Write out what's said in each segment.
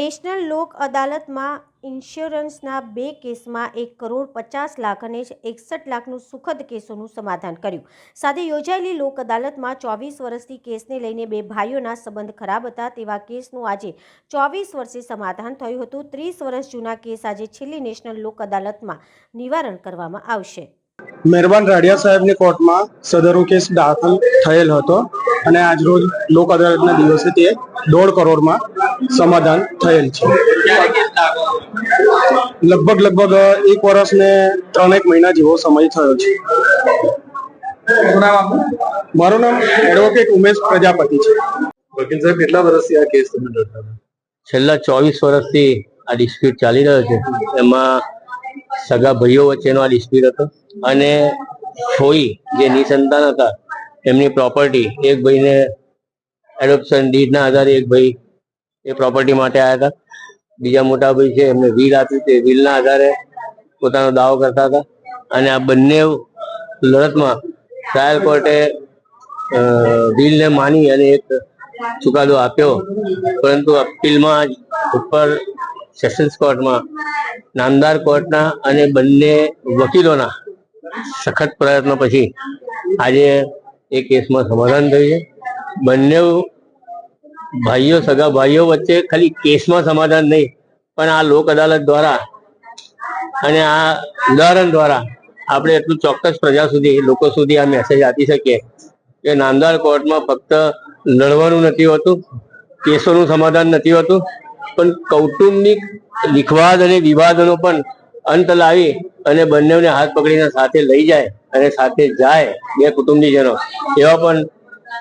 National લોક અદાલતમાં ઇન્સ્યોરન્સના 2 કેસમાં 1,50,00,000 અને 61 લાખનું સુખદ કેસોનું સમાધાન કર્યું. સાથે યોજાયેલી લોક અદાલતમાં 24 વર્ષથી કેસને લઈને 2 ભાઈઓના સંબંધ ખરાબ હતા તેવા કેસનું આજે 24 વર્ષે સમાધાન થયું હતું. 30 વર્ષ જૂના કેસ આજે છેલ્લી નેશનલ લોક અદાલતમાં નિવારણ કરવામાં આવશે. મહેરબાન રાડિયા સાહેબની કોર્ટમાં સદરનો કેસ દાખલ થયેલ હતો અને આજરોજ લોક અદાલતના દિવસે તે 1.5 કરોડમાં સમાધાન થયેલ છે. લગભગ 1 વર્ષ ને 3 મહિના જેવો સમય થયો છે. મારું નામ એડવોકેટ ઉમેશ પ્રજાપતિ છે. વકીલ સાહેબ, કેટલા વર્ષથી આ કેસ તમે લડતા હતા? છેલ્લા 24 વર્ષથી આ ડિસ્પ્યુટ ચાલી રહ્યો છે. એમાં સગા ભાઈઓ વચ્ચેનો આ ડિસ્પ્યુટ હતો અને ફોઈ જે નિસંતાન હતા એમની પ્રોપર્ટી, એક ભાઈને એડોપ્શન ડીડના આધારે એક ભાઈ એ પ્રોપર્ટી માટે આવ્યા હતા. બીજા મોટા ભાઈ છે એમને વીલ આપ્યું, તે વીલના આધારે પોતાનો દાવો કરતા હતા અને આ બંને લડતમાં ટ્રાયલ કોર્ટે વીલને માની અને એક ચુકાદો આપ્યો. પરંતુ અપીલમાં ઉપર સેશન્સ કોર્ટમાં નામદાર કોર્ટના અને બંને વકીલોના સખત પ્રયત્નો પછી આજે એ કેસમાં સમાધાન થયું છે. બંને ભાઈઓ, સગા ભાઈઓ વચ્ચે ખાલી કેસમાં સમાધાન નહીં, પણ આ લોક અદાલત દ્વારા અને આ ઉદાહરણ દ્વારા આપણે એટલું ચોક્કસ પ્રજા સુધી, લોકો સુધી આ મેસેજ આપી શકીએ કે નામદાર કોર્ટમાં ફક્ત લડવાનું નથી હોતું, કેસોનું સમાધાન નથી હોતું, પણ કૌટુંબિક વિખવાદ અને વિવાદોનો પણ અંત લાવી અને બંનેને હાથ પકડીને સાથે લઈ જાય અને સાથે જાય બે કુટુંબીજનો, એવા પણ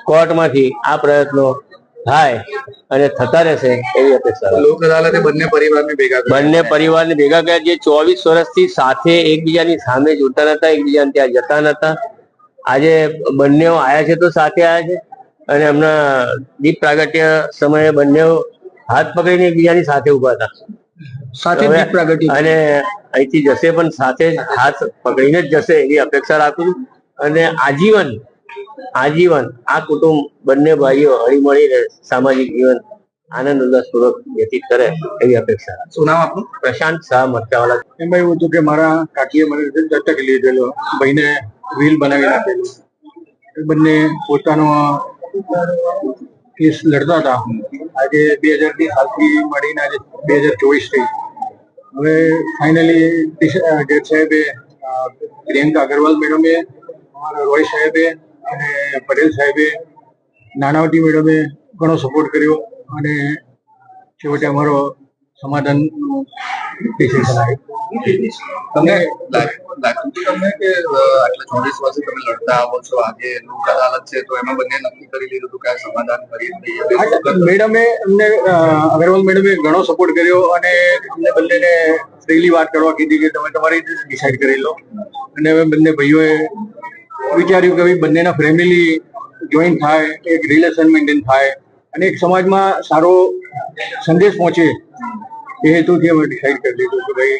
કોર્ટમાંથી આ પ્રયત્નો થાય અને થતા રહેશે એવી અપેક્ષા. લોક અદાલતે બંને પરિવારને ભેગા કર્યા. જે 24 વર્ષથી સાથે એકબીજાની સામે જોતા નતા, એકબીજાને ત્યાં જતા નતા, આજે બંને આયા છે તો સાથે આયા છે અને એમના દીપ પ્રાગટ્ય સમયે બંને હાથ પકડીને એકબીજાની સાથે ઉભા હતા. અને અહીંથી જશે પણ સાથે હાથ પકડીને જ જશે એવી અપેક્ષા રાખું છું. અને આજીવન આ કુટુંબ બંને ભાઈઓ હળી મળીને સામાજિક જીવન આનંદ ઉલ્લાસપૂર્વક વ્યતીત કરે એવી અપેક્ષા. શું નામ આપનું? પ્રશાંત શાહ મરચાવાલા. એમાં એવું હતું કે મારા કાકીએ મને દત્તક લીધેલો, ભાઈને વ્હીલ બનાવી નાખેલું. બંને પોતાનો કેસ લડતા હતા. આજે 2020 સાલથી મળીને આજે 2024 થઈ. હવે ફાઇનલી જજ સાહેબે, પ્રિયંકા અગ્રવાલ મેડમે, અમારા રોય સાહેબે અને પટેલ સાહેબે, નાનાવટી મેડમે ઘણો સપોર્ટ કર્યો અને છેવટે અમારો સમાધાનનું ડિસિઝન આવ્યું. તમને લાગ્યું તમને કે આટલા 24 વર્ષથી તમે લડતા આવો છો, આજે લોક અદાલત છે તો એમાં બંને નક્કી કરી લીધું હતું કે આ સમાધાન કરી દઈએ? મેડમે અમને, અગ્રવાલ મેડમે ઘણો સપોર્ટ કર્યો અને અમને બંનેને ફ્રીલી વાત કરવા કીધી કે તમે તમારી ડિસાઈડ કરી લો. અને હવે બંને ભાઈઓએ વિચાર્યું કે બંનેના ફેમિલી જોઈન થાય, એક રિલેશન મેન્ટેન થાય અને એક સમાજમાં સારો સંદેશ પહોંચે એ હેતુથી અમે ડિસાઈડ કરી લીધું કે ભાઈ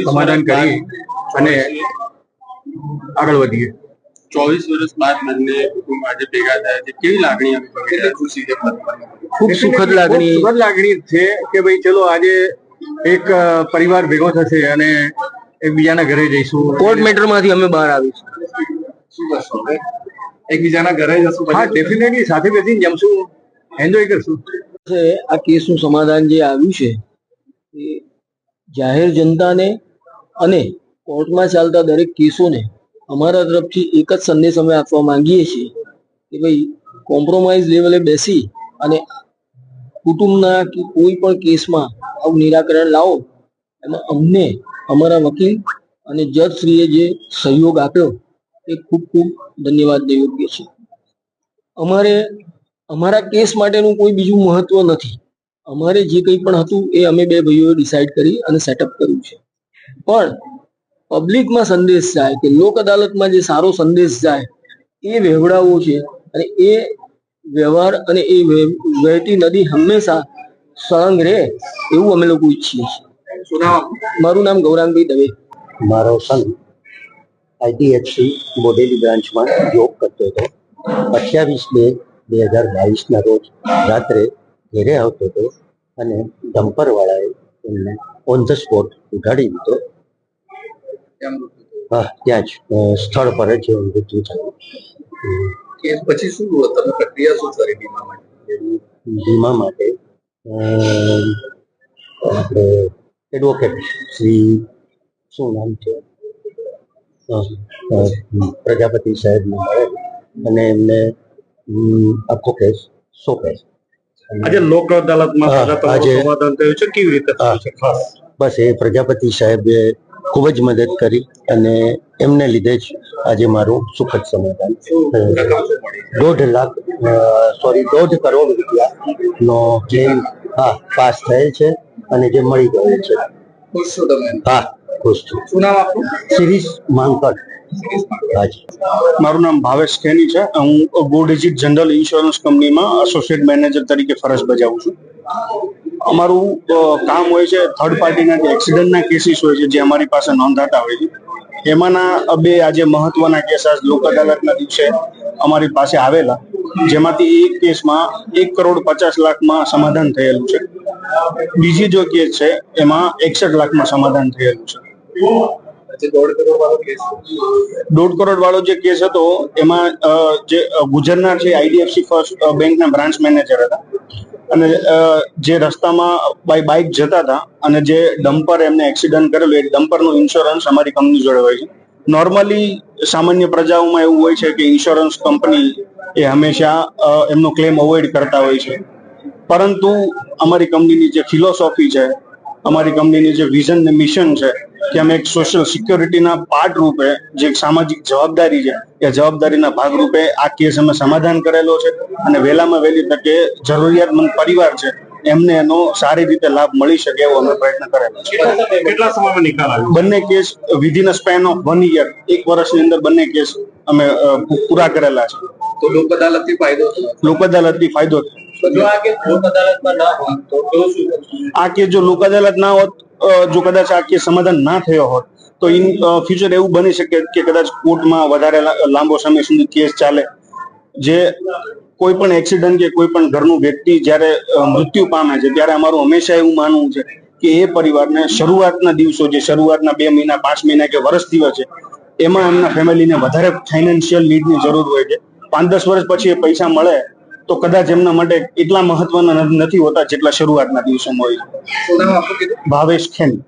સમાધાન કરી અને આગળ વધીએ. 24 વર્ષ બાદ બંને કુટુંબ આજે ભેગા થયા છે, કેવી લાગણી આવી? ખુશી છે? ખૂબ સુખદ લાગણી છે કે ભાઈ ચલો આજે એક પરિવાર ભેગો થશે અને એકબીજાના ઘરે જઈશું. કોર્ટ મેટર માંથી અમે બહાર આવીશું. શું કરશો હવે? એકબીજાના ઘરે જશું? હા, ડેફિનેટલી સાથે બેસીને જમશું, એન્જોય કરશું. આ કેસનું સમાધાન જે આવ્યું છે એ જાહેર જનતાને અને કોર્ટમાં ચાલતા દરેક કેસોને અમારા તરફથી એક જ સંદેશ અમે આપવા માંગીએ છીએ કે ભાઈ કોમ્પ્રોમાઇઝ લેવલે બેસી અને કુટુંબના કે કોઈ પણ કેસમાં આવું નિરાકરણ લાવો. એમાં અમને અમારા વકીલ અને જજશ્રીએ જે સહયોગ આપ્યો એ ખૂબ ખૂબ ધન્યવાદને યોગ્ય છે. અમારા કેસ માટેનું કોઈ બીજું મહત્વ નથી. અમારે જે કંઈ પણ હતું એ અમે બે ભાઈઓએ ડિસાઈડ કરી અને સેટઅપ કર્યું છે. પણ પબ્લિકમાં સંદેશ જાય કે લોક અદાલતમાં જે સારો સંદેશ જાય એ વહેવડાવવો છે અને એ વ્યવહાર અને એ વહેતી નદી હંમેશા સળંગ રહે એવું અમે લોકો ઈચ્છીએ છીએ. મારું નામ ગૌરાંગભાઈ દવે. મારો સન આઈટીએફસી બોડેલી બ્રાન્ચમાં જોબ કરતો હતો. 28/2/2022 રોજ રાત્રે ઘેરે આવતો હતો અને ડમ્પર વાળાએ એમને ઓન ધ સ્પોટ ઉઠાડી દીધો. ત્યાં મૃત્યુ થયું. હા, ત્યાં જ સ્થળ પર જ મૃત્યુ થયું. કેસ પછી શું તમે પ્રક્રિયા શું કરી વીમા માટે? વીમા માટે આપણે એડવોકેટ શ્રી શું નામ છે પ્રજાપતિ સાહેબને મળેલ અને એમને આખો કેસ સોંપેલ. આજે લોક અદાલતમાં હા, તમારું આજે- સમાધાન થયું છે, કેવી રીતે થયું છે ખાસ? બસ એ પ્રજાપતિ સાહેબે ખૂબ જ મદદ કરી અને એમને લીધે જ આજે મારું સુખદ સમાધાન થયું. રકમ શું મળી? 1.5 કરોડ રૂપિયાનો ક્લેમ પાસ થયેલ છે અને જે મળી ગયેલ છે. ખુશ છો તમે? હા, ખુશ છું. શું નામ આપનું? શિરીષ માંકડ. હાજી. મારું નામ ભાવેશ ખેની છે. હું ગો ડિજિટ જનરલ ઇન્સ્યોરન્સ કંપનીમાં એસોસિએટ મેનેજર તરીકે ફરજ બજાવું છું. અમારું કામ હોય છે થર્ડ પાર્ટીના જે એક્સિડન્ટના કેસીસ હોય છે જે અમારી પાસે નોંધાતા હોય છે, એમાંના બે આજે મહત્વના કેસ આજ લોક અદાલતના દિવસે અમારી પાસે આવેલા, જેમાંથી એક કેસમાં 1,50,00,000 સમાધાન થયેલું છે. બીજી જો કેસ છે એમાં 61,00,000 સમાધાન થયેલું છે. જે 1.5 કરોડ વાળો કેસ 1.5 કરોડ વાળો જે કેસ હતો એમાં જે ગુજરનાર છે આઈડીએફસી ફર્સ્ટ બેંકના બ્રાન્ચ મેનેજર હતા અને જે રસ્તામાં બાઇક જતા હતા અને જે ડમ્પર એમને એક્સિડન્ટ કરેલું એ ડમ્પરનું ઇન્સ્યોરન્સ અમારી કંપની જોડે હોય છે. નોર્મલી સામાન્ય પ્રજાઓમાં એવું હોય છે કે ઇન્સ્યોરન્સ કંપની એ હંમેશા એમનો ક્લેમ અવોઇડ કરતા હોય છે, પરંતુ અમારી કંપનીની જે ફિલોસોફી છે, અમારી કંપનીની જે વિઝન ને મિશન છે કે અમે એક સોશિયલ સિક્યોરિટીના પાર્ટ રૂપે જે એક સામાજિક જવાબદારી છે એ જવાબદારીના ભાગરૂપે આ કેસ અમે સમાધાન કરેલો છે અને વહેલામાં વહેલી તકે જરૂરિયાતમંદ પરિવાર છે એમને એનો સારી રીતે લાભ મળી શકે એવો અમે પ્રયત્ન કરેલો છે. કેટલા સમયમાં નિકાલ આવ્યો? બંને case within a span of 1 year, 1 વર્ષની અંદર બંને કેસ અમે પૂરા કરેલા છે. તો લોક અદાલતથી ફાયદો થયો. લોક અદાલતથી ફાયદો થયો. જો આ કેસ લોક અદાલતમાં ના હોત તો શું થતું? આ કેસ જો લોક અદાલત ના હોત, જો કદાચ આ કેસ સમાધાન ના થયો હોત તો ઇન ફ્યુચર એવું બની શકે કે કદાચ કોર્ટમાં વધારે લાંબો સમય સુધી કેસ ચાલે. જે કોઈ પણ એક્સિડન્ટ કે કોઈ પણ ઘરનું વ્યક્તિ જ્યારે મૃત્યુ પામે છે ત્યારે અમારું હંમેશા એવું માનવું છે કે એ પરિવારને શરૂઆતના દિવસો, જે શરૂઆતના 2 મહિના, 5 મહિના કે વર્ષ દિવસ છે, એમાં એમના ફેમિલીને વધારે ફાઇનાન્શિયલ નીડની જરૂર હોય છે. 5-10 વર્ષ પછી એ પૈસા મળે તો કદાચ એમના માટે એટલા મહત્વના નથી હોતા જેટલા શરૂઆતના દિવસોમાં હોય. શું નામ આપનું કીધું? ભાવેશ ખેની.